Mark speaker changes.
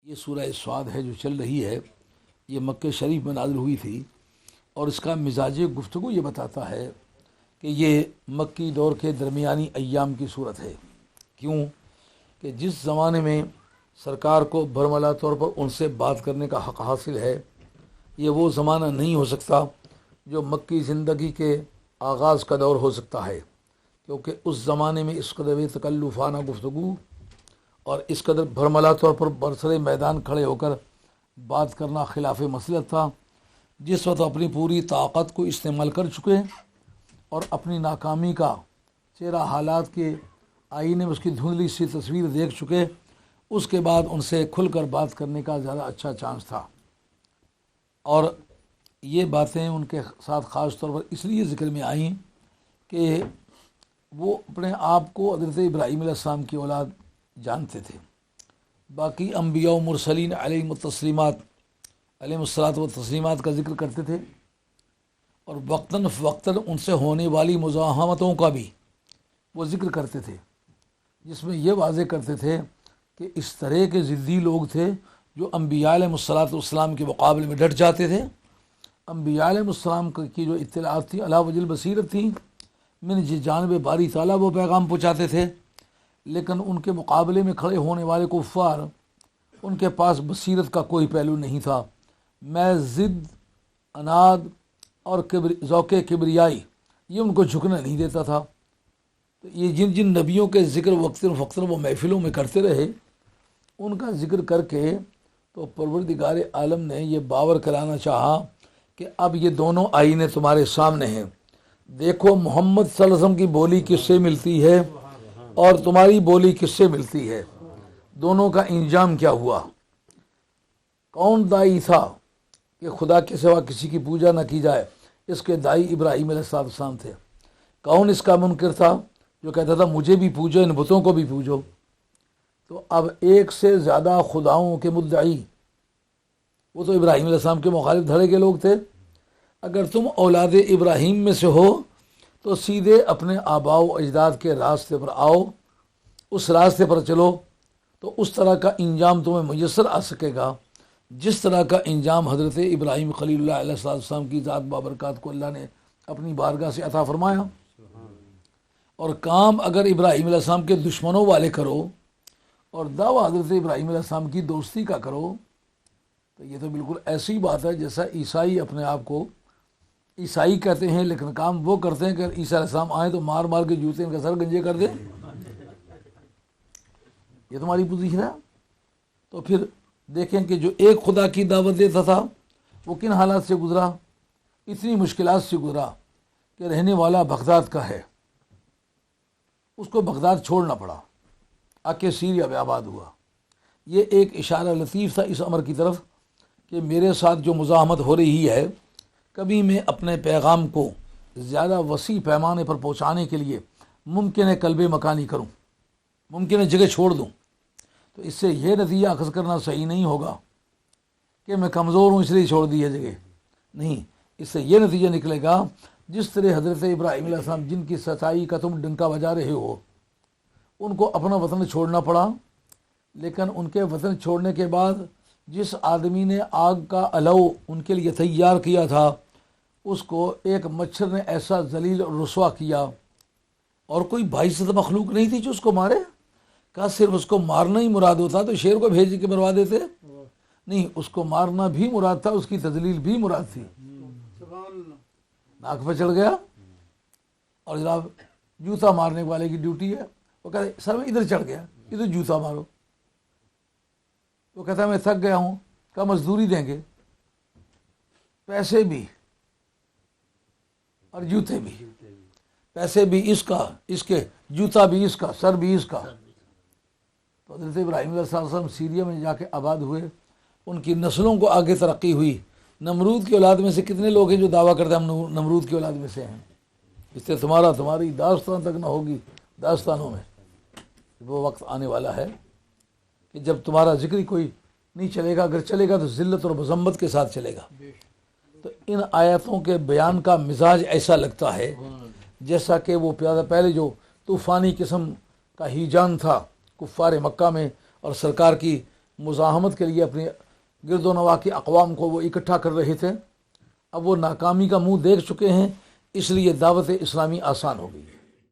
Speaker 1: یہ سورہ سعد ہے جو چل رہی ہے، یہ مکہ شریف میں نازل ہوئی تھی، اور اس کا مزاج گفتگو یہ بتاتا ہے کہ یہ مکی دور کے درمیانی ایام کی صورت ہے۔ کیوں کہ جس زمانے میں سرکار کو برملا طور پر ان سے بات کرنے کا حق حاصل ہے، یہ وہ زمانہ نہیں ہو سکتا جو مکی زندگی کے آغاز کا دور ہو سکتا ہے، کیونکہ اس زمانے میں اس قدر تکلفانہ گفتگو اور اس قدر برملا طور پر برسر میدان کھڑے ہو کر بات کرنا خلاف مسلک تھا۔ جس وقت اپنی پوری طاقت کو استعمال کر چکے اور اپنی ناکامی کا چہرہ حالات کے آئینے میں اس کی دھندلی سی تصویر دیکھ چکے، اس کے بعد ان سے کھل کر بات کرنے کا زیادہ اچھا چانس تھا۔ اور یہ باتیں ان کے ساتھ خاص طور پر اس لیے ذکر میں آئیں کہ وہ اپنے آپ کو حضرت ابراہیم علیہ السلام کی اولاد جانتے تھے۔ باقی انبیاء و مرسلین علیہم التسلیمات علیہم الصلاۃ والتسلیمات کا ذکر کرتے تھے، اور وقتاً فوقتاً ان سے ہونے والی مزاحمتوں کا بھی وہ ذکر کرتے تھے، جس میں یہ واضح کرتے تھے کہ اس طرح کے ضدی لوگ تھے جو انبیاء علیہم الصلاۃ والسلام کے مقابلے میں ڈٹ جاتے تھے۔ انبیاء علیہم السلام کی جو اطلاعات تھی علی وجہ البصیرت تھی، من جانب باری تعالیٰ وہ پیغام پہنچاتے تھے، لیکن ان کے مقابلے میں کھڑے ہونے والے کفار، ان کے پاس بصیرت کا کوئی پہلو نہیں تھا، میں ضد، اناد اور ذوق کبریائی یہ ان کو جھکنا نہیں دیتا تھا۔ تو یہ جن جن نبیوں کے ذکر وقتاً وہ محفلوں میں کرتے رہے، ان کا ذکر کر کے تو پروردگار عالم نے یہ باور کرانا چاہا کہ اب یہ دونوں آئینے تمہارے سامنے ہیں، دیکھو محمد صلی اللہ علیہ وسلم کی بولی کس سے ملتی ہے اور تمہاری بولی کس سے ملتی ہے، دونوں کا انجام کیا ہوا۔ کون دائی تھا کہ خدا کے سوا کسی کی پوجا نہ کی جائے؟ اس کے دائی ابراہیم علیہ السلام تھے۔ کون اس کا منکر تھا جو کہتا تھا مجھے بھی پوجو، ان بتوں کو بھی پوجو؟ تو اب ایک سے زیادہ خداؤں کے مدعی وہ تو ابراہیم علیہ السلام کے مخالف دھڑے کے لوگ تھے۔ اگر تم اولاد ابراہیم میں سے ہو تو سیدھے اپنے آباء و اجداد کے راستے پر آؤ، اس راستے پر چلو، تو اس طرح کا انجام تمہیں میسر آ سکے گا جس طرح کا انجام حضرت ابراہیم خلیل اللہ علیہ السلام کی ذات بابرکات کو اللہ نے اپنی بارگاہ سے عطا فرمایا۔ اور کام اگر ابراہیم علیہ السلام کے دشمنوں والے کرو اور دعویٰ حضرت ابراہیم علیہ السلام کی دوستی کا کرو، تو یہ تو بالکل ایسی بات ہے جیسا عیسائی اپنے آپ کو عیسائی کہتے ہیں، لیکن کام وہ کرتے ہیں کہ عیسیٰ علیہ السلام آئیں تو مار مار کے جوتے ان کا سر گنجے کر دیں۔ یہ تمہاری پوزیشن ہے۔ تو پھر دیکھیں کہ جو ایک خدا کی دعوت دیتا تھا وہ کن حالات سے گزرا، اتنی مشکلات سے گزرا کہ رہنے والا بغداد کا ہے، اس کو بغداد چھوڑنا پڑا، آ کے سیریا میں آباد ہوا۔ یہ ایک اشارہ لطیف تھا اس امر کی طرف کہ میرے ساتھ جو مزاحمت ہو رہی ہے، کبھی میں اپنے پیغام کو زیادہ وسیع پیمانے پر پہنچانے کے لیے ممکن ہے قلب مکانی کروں، ممکن ہے جگہ چھوڑ دوں، تو اس سے یہ نتیجہ اخذ کرنا صحیح نہیں ہوگا کہ میں کمزور ہوں اس لیے چھوڑ دی ہے جگہ، نہیں، اس سے یہ نتیجہ نکلے گا جس طرح حضرت ابراہیم علیہ السلام جن کی سچائی کا تم ڈنکا بجا رہے ہو، ان کو اپنا وطن چھوڑنا پڑا، لیکن ان کے وطن چھوڑنے کے بعد جس آدمی نے آگ کا علو ان کے لیے تیار کیا تھا، اس کو ایک مچھر نے ایسا ذلیل اور رسوا کیا، اور کوئی باعث مخلوق نہیں تھی جو اس کو مارے۔ کہا صرف اس کو مارنا ہی مراد ہوتا تو شیر کو بھیج کے مروا دیتے، نہیں، اس کو مارنا بھی مراد تھا، اس کی تذلیل بھی مراد تھی۔ ناک پہ چڑھ گیا، اور جناب جوتا مارنے والے کی ڈیوٹی ہے، وہ کہتے سر میں ادھر چڑھ گیا، ادھر جوتا مارو، وہ کہتا ہے میں تھک گیا ہوں، کہا مزدوری دیں گے، پیسے بھی اور جوتے بھی، پیسے بھی اس کا، اس کے جوتا بھی اس کا، سر بھی اس کا۔ تو حضرت ابراہیم علیہ السلام سیریا میں جا کے آباد ہوئے، ان کی نسلوں کو آگے ترقی ہوئی۔ نمرود کی اولاد میں سے کتنے لوگ ہیں جو دعویٰ کرتے ہیں ہم نمرود کی اولاد میں سے ہیں؟ اس سے تمہاری داستان تک نہ ہوگی داستانوں میں۔ وہ وقت آنے والا ہے کہ جب تمہارا ذکر کوئی نہیں چلے گا، اگر چلے گا تو ذلت اور مذمت کے ساتھ چلے گا۔ تو ان آیاتوں کے بیان کا مزاج ایسا لگتا ہے جیسا کہ وہ پہلے جو طوفانی قسم کا ہیجان تھا کفار مکہ میں، اور سرکار کی مزاحمت کے لیے اپنے گرد و نواح کے اقوام کو وہ اکٹھا کر رہے تھے، اب وہ ناکامی کا منہ دیکھ چکے ہیں، اس لیے دعوت اسلامی آسان ہو گئی ہے۔